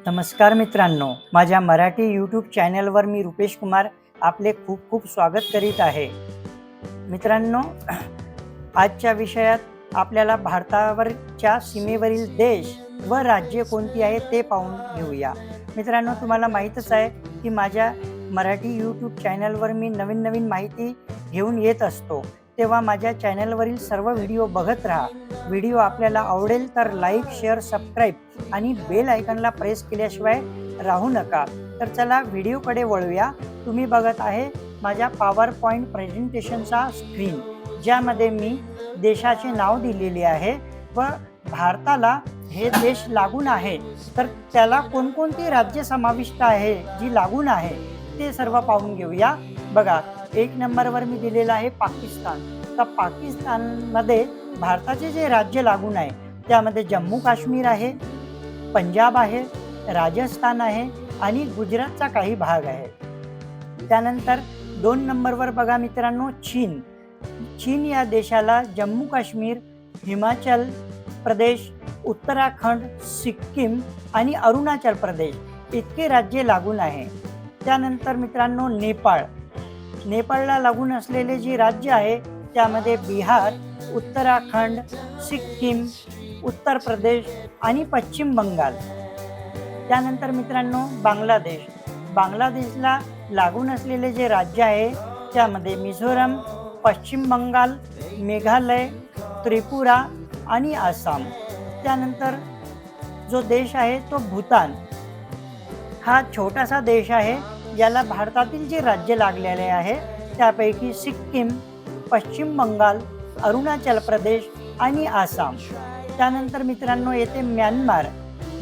नमस्कार मित्रांनो, माझ्या मराठी यूट्यूब चॅनलवर मी रुपेश कुमार आपले खूप खूप स्वागत करीत आहे. मित्रांनो, आजच्या विषयात आपल्याला भारतावरच्या सीमेवरील देश व राज्ये कोणती आहे ते पाहून घेऊया. मित्रांनो, तुम्हाला माहीतच आहे की माझ्या मराठी यूट्यूब चॅनलवर मी नवीन नवीन माहिती घेऊन येत असतो. तेव्हा माझ्या चॅनलवरील सर्व व्हिडिओ बघत राहा. व्हिडिओ आपल्याला आवडेल तर लाईक, शेअर, सबस्क्राईब आणि बेल आयकॉनला प्रेस केल्याशिवाय राहू नका. तर चला व्हिडिओकडे वळूया. तुम्ही बघत आहे माझ्या पॉवर पॉईंट प्रेझेंटेशनचा स्क्रीन, ज्यामध्ये मी देशाचे नाव दिलेले आहे व भारताला हे देश लागून आहे तर त्याला कोणकोणती राज्य समाविष्ट आहे जी लागून आहे ते सर्व पाहून घेऊया. बघा, 1 नंबरवर मी दिलेलं आहे पाकिस्तान. तर पाकिस्तानमध्ये भारताचे जे राज्य लागून आहे त्यामध्ये जम्मू काश्मीर आहे, पंजाब आहे, राजस्थान आहे आणि गुजरातचा काही भाग आहे. त्यानंतर 2 नंबरवर बघा मित्रांनो, चीन. चीन या देशाला जम्मू काश्मीर, हिमाचल प्रदेश, उत्तराखंड, सिक्कीम आणि अरुणाचल प्रदेश इतके राज्ये लागून आहे. त्यानंतर मित्रांनो, नेपाळ. नेपाळला लागून असलेले जे राज्य आहे त्यामध्ये बिहार, उत्तराखंड, सिक्कीम, उत्तर प्रदेश आणि पश्चिम बंगाल. त्यानंतर मित्रांनो, बांगलादेश. बांगलादेशला लागून असलेले जे राज्य आहे त्यामध्ये मिझोरम, पश्चिम बंगाल, मेघालय, त्रिपुरा आणि आसाम. त्यानंतर जो देश आहे तो भूतान. हा छोटासा देश आहे. याला भारतातील जे राज्य लागलेले आहे त्यापैकी सिक्कीम, पश्चिम बंगाल, अरुणाचल प्रदेश आणि आसाम. त्यानंतर मित्रांनो येते म्यानमार.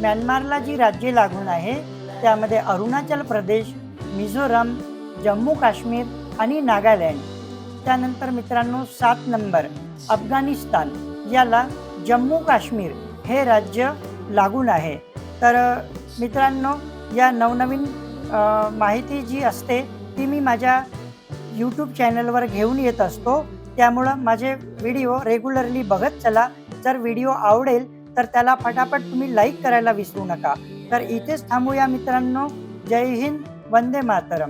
म्यानमारला जी राज्ये लागून आहे त्यामध्ये अरुणाचल प्रदेश, मिझोरम, जम्मू काश्मीर आणि नागालँड. त्यानंतर मित्रांनो 7 नंबर अफगाणिस्तान. याला जम्मू काश्मीर हे राज्य लागून आहे. तर मित्रांनो, या नवनवीन माहिती जी असते ती मी माझ्या यूट्यूब चॅनलवर घेऊन येत असतो. त्यामुळं माझे व्हिडिओ रेग्युलरली बघत चला. जर व्हिडिओ आवडेल तर त्याला फटाफट तुम्ही लाईक करायला विसरू नका. तर इथेच थांबूया मित्रांनो. जय हिंद, वंदे मातरम.